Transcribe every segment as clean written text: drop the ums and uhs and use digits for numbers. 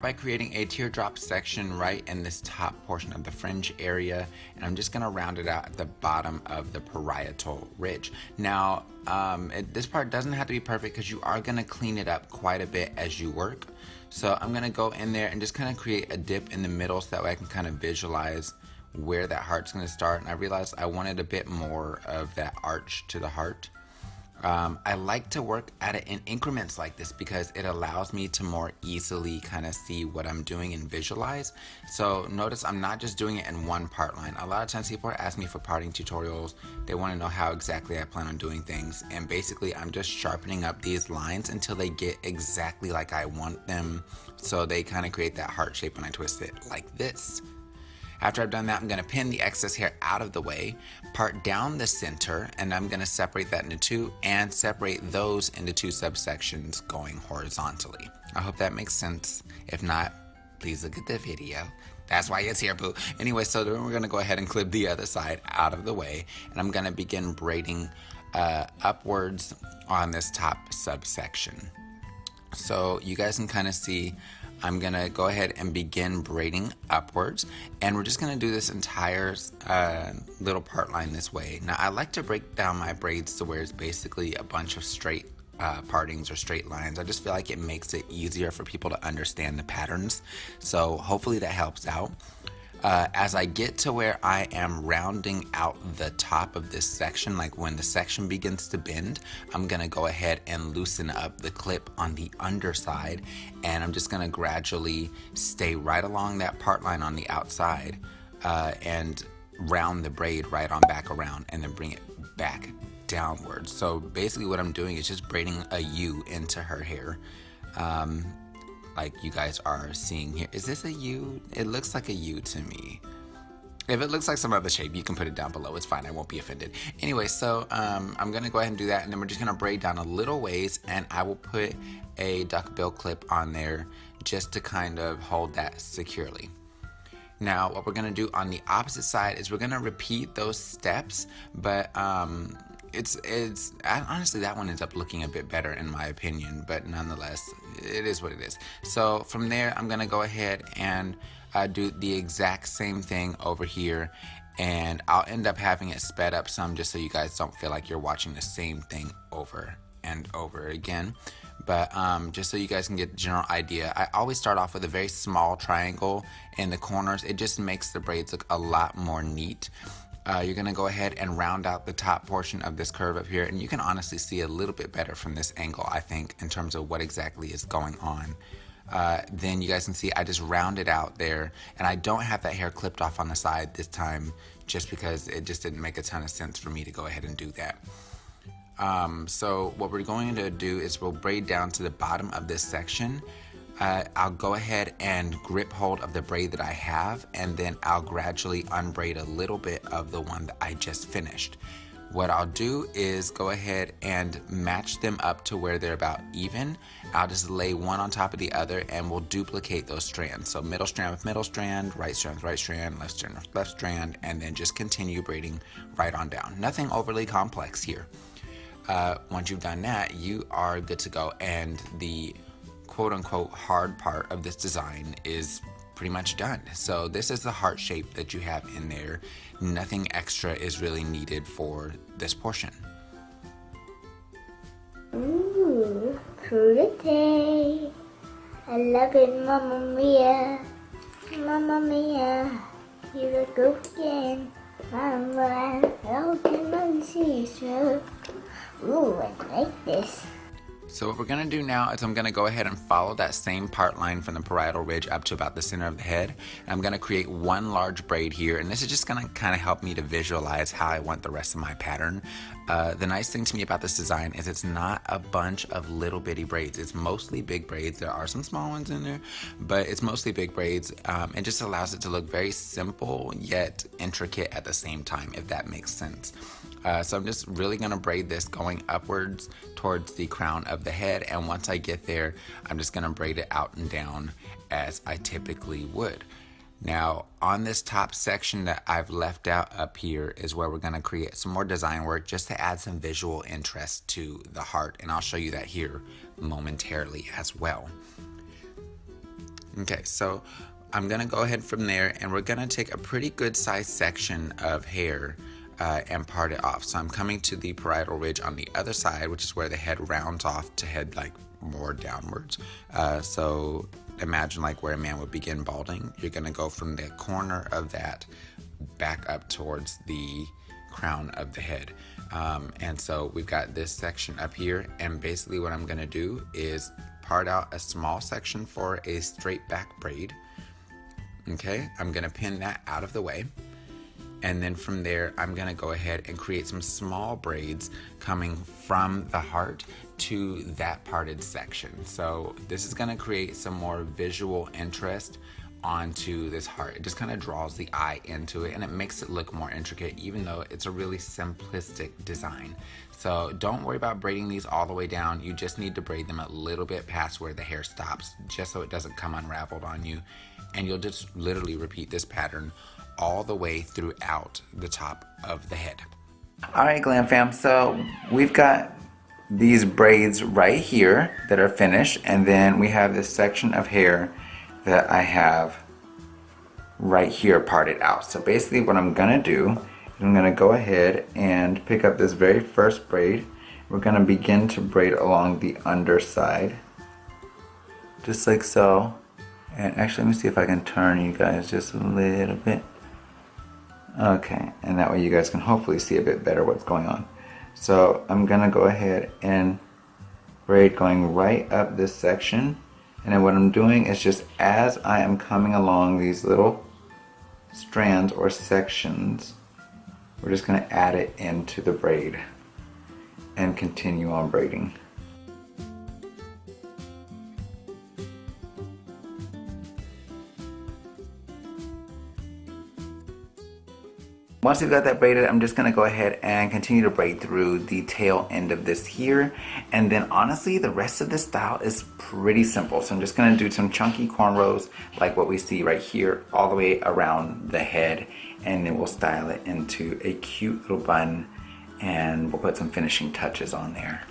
By creating a teardrop section right in this top portion of the fringe area, and I'm just going to round it out at the bottom of the parietal ridge. Now, this part doesn't have to be perfect because you are going to clean it up quite a bit as you work. So I'm going to go in there and just kind of create a dip in the middle so that way I can kind of visualize where that heart's going to start. And I realized I wanted a bit more of that arch to the heart. I like to work at it in increments like this because it allows me to more easily kind of see what I'm doing and visualize. So notice I'm not just doing it in one part line. A lot of times people are asking me for parting tutorials. They want to know how exactly I plan on doing things. And basically I'm just sharpening up these lines until they get exactly like I want them. So they kind of create that heart shape when I twist it like this. After I've done that, I'm going to pin the excess hair out of the way, part down the center, and I'm going to separate that into two and separate those into two subsections going horizontally. I hope that makes sense. If not, please look at the video. That's why it's here, boo. Anyway, so then we're going to go ahead and clip the other side out of the way, and I'm going to begin braiding upwards on this top subsection. So you guys can kind of see I'm going to go ahead and begin braiding upwards, and we're just going to do this entire little part line this way. Now I like to break down my braids to where it's basically a bunch of straight partings or straight lines. I just feel like it makes it easier for people to understand the patterns, so hopefully that helps out. As I get to where I am rounding out the top of this section, like when the section begins to bend, I'm going to go ahead and loosen up the clip on the underside, and I'm just going to gradually stay right along that part line on the outside and round the braid right on back around and then bring it back downwards. So basically what I'm doing is just braiding a U into her hair. Like you guys are seeing here. Is this a U? It looks like a U to me. If it looks like some other shape, you can put it down below. It's fine. I won't be offended. Anyway, so I'm going to go ahead and do that. And then we're just going to braid down a little ways. And I will put a duckbill clip on there just to kind of hold that securely. Now, what we're going to do on the opposite side is we're going to repeat those steps. But honestly, that one ends up looking a bit better in my opinion, but nonetheless, it is what it is. So from there, I'm going to go ahead and do the exact same thing over here, and I'll end up having it sped up some just so you guys don't feel like you're watching the same thing over and over again. But just so you guys can get the general idea, I always start off with a very small triangle in the corners. It just makes the braids look a lot more neat. You're going to go ahead and round out the top portion of this curve up here, and you can honestly see a little bit better from this angle, I think, in terms of what exactly is going on. Then you guys can see I just rounded out there, and I don't have that hair clipped off on the side this time just because it just didn't make a ton of sense for me to go ahead and do that. So what we're going to do is we'll braid down to the bottom of this section. I'll go ahead and grip hold of the braid that I have, and then I'll gradually unbraid a little bit of the one that I just finished. What I'll do is go ahead and match them up to where they're about even. I'll just lay one on top of the other, and we'll duplicate those strands. So middle strand with middle strand, right strand with right strand, left strand with left strand, and then just continue braiding right on down. Nothing overly complex here. Once you've done that, you are good to go, and the quote-unquote hard part of this design is pretty much done. So this is the heart shape that you have in there. Nothing extra is really needed for this portion. Ooh, pretty. I love it, Mamma Mia. Mamma Mia, you look good again. Mama, how can I see you? Ooh, I like this. So what we're going to do now is I'm going to go ahead and follow that same part line from the parietal ridge up to about the center of the head. And I'm going to create one large braid here, and this is just going to kind of help me to visualize how I want the rest of my pattern. The nice thing to me about this design is it's not a bunch of little bitty braids. It's mostly big braids. There are some small ones in there, but it's mostly big braids. It just allows it to look very simple yet intricate at the same time, if that makes sense. So I'm just really going to braid this going upwards towards the crown of the head, and once I get there, I'm just going to braid it out and down as I typically would. Now, on this top section that I've left out up here is where we're going to create some more design work just to add some visual interest to the heart, and I'll show you that here momentarily as well. Okay, so I'm gonna go ahead from there, and we're gonna take a pretty good sized section of hair and part it off. So I'm coming to the parietal ridge on the other side, which is where the head rounds off to head like more downwards. So imagine like where a man would begin balding. You're gonna go from the corner of that back up towards the crown of the head. And so we've got this section up here, and basically what I'm gonna do is part out a small section for a straight back braid. Okay, I'm gonna pin that out of the way, and then from there I'm gonna go ahead and create some small braids coming from the heart to that parted section. So this is gonna create some more visual interest onto this heart. It just kind of draws the eye into it, and it makes it look more intricate, even though it's a really simplistic design. So don't worry about braiding these all the way down. You just need to braid them a little bit past where the hair stops, just so it doesn't come unraveled on you. And you'll just literally repeat this pattern all the way throughout the top of the head. All right, Glam Fam, so we've got these braids right here that are finished, and then we have this section of hair that I have right here parted out. So basically what I'm gonna do is I'm gonna go ahead and pick up this very first braid. We're gonna begin to braid along the underside, just like so. And actually, let me see if I can turn you guys just a little bit. Okay, and that way you guys can hopefully see a bit better what's going on. So I'm gonna go ahead and braid going right up this section. And then what I'm doing is just as I am coming along these little strands or sections, we're just gonna add it into the braid and continue on braiding. Once we've got that braided, I'm just gonna go ahead and continue to braid through the tail end of this here. And then honestly, the rest of this style is pretty simple. So I'm just gonna do some chunky cornrows like what we see right here all the way around the head. And then we'll style it into a cute little bun, and we'll put some finishing touches on there.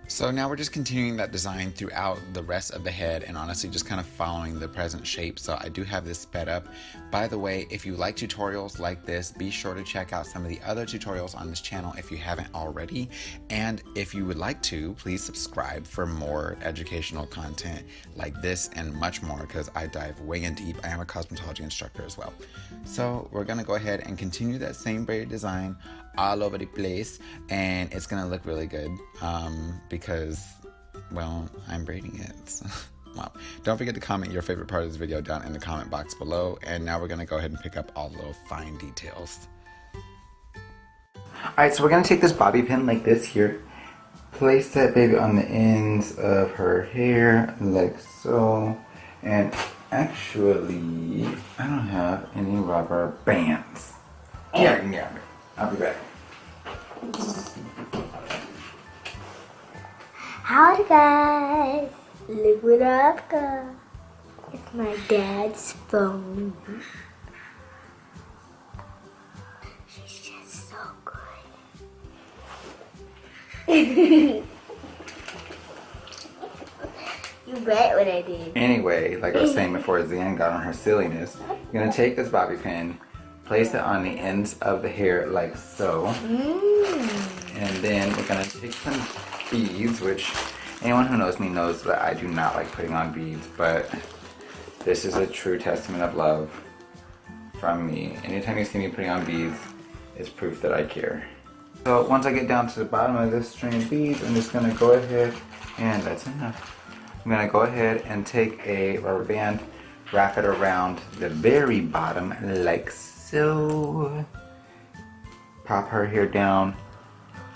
So now we're just continuing that design throughout the rest of the head, and honestly just kind of following the present shape. So I do have this sped up. By the way, if you like tutorials like this, be sure to check out some of the other tutorials on this channel if you haven't already. And if you would like to, please subscribe for more educational content like this and much more, because I dive way in deep. I am a cosmetology instructor as well. So we're gonna go ahead and continue that same braid design all over the place, and it's gonna look really good because, well, I'm braiding it. So. Well, don't forget to comment your favorite part of this video down in the comment box below, and now we're gonna go ahead and pick up all the little fine details. Alright, so we're gonna take this bobby pin like this here, place that baby on the ends of her hair like so, and actually I don't have any rubber bands. Yeah. I'll be back. Howdy guys, look what I've got. It's my dad's phone. She's just so good. You bet what I did. Anyway, like I was saying before Zan got on her silliness, you're gonna take this bobby pin, place it on the ends of the hair like so. And then we're gonna take some beads, which anyone who knows me knows that I do not like putting on beads, but this is a true testament of love from me. Anytime you see me putting on beads, it's proof that I care. So once I get down to the bottom of this string of beads, I'm just gonna go ahead, and that's enough. I'm gonna go ahead and take a rubber band, wrap it around the very bottom like so. Pop her hair down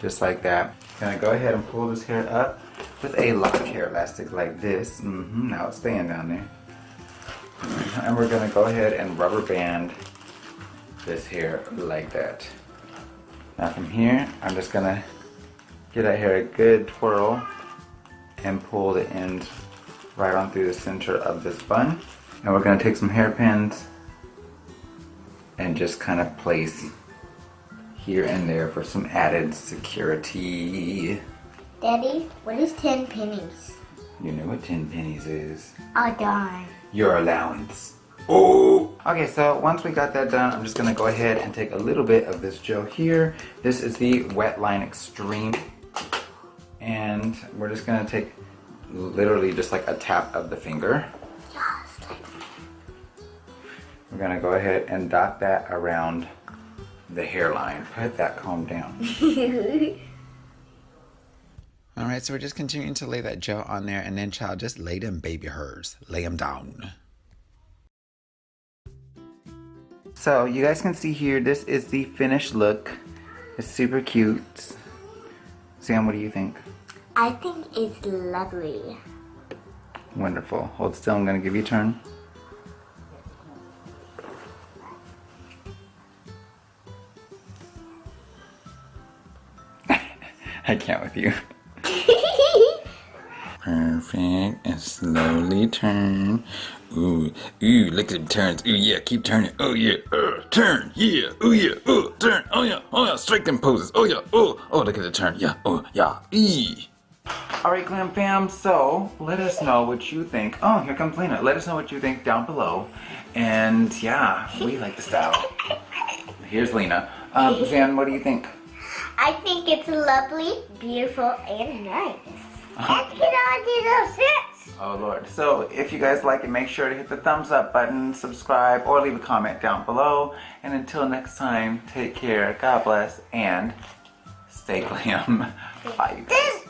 just like that. Gonna go ahead and pull this hair up with a lock hair elastic like this. Now it's staying down there. And we're gonna go ahead and rubber band this hair like that. Now from here, I'm just gonna give that hair a good twirl and pull the end right on through the center of this bun. And we're gonna take some hairpins and just kind of place here and there for some added security. Daddy, what is 10 pennies? You know what 10 pennies is. A dime. your allowance. Oh! Okay, so once we got that done, I'm just gonna go ahead and take a little bit of this gel here. This is the Wet Line Extreme. And we're just gonna take literally just like a tap of the finger. We're gonna go ahead and dot that around the hairline. Put that comb down. Alright, so we're just continuing to lay that gel on there, and then child, just lay them baby hairs. Lay them down. So you guys can see here, this is the finished look. It's super cute. Sam, what do you think? I think it's lovely. Wonderful. Hold still, I'm gonna give you a turn. I can't with you. Perfect. And slowly turn. Ooh, ooh, look at the turns. Ooh, yeah, keep turning. Oh, yeah, turn. Yeah, oh, yeah, turn. Oh, yeah, strike them poses. Oh, yeah, oh, look at the turn. Yeah, oh, yeah, Alright, Glam Fam, so let us know what you think. Oh, here comes Lena. Let us know what you think down below. And yeah, we like the style. Here's Lena. Zan, what do you think? I think it's lovely, beautiful, and nice. And you know, do those fits. Oh Lord. So if you guys like it, make sure to hit the thumbs up button, subscribe, or leave a comment down below. And until next time, take care, God bless, and stay glam. Bye, you guys.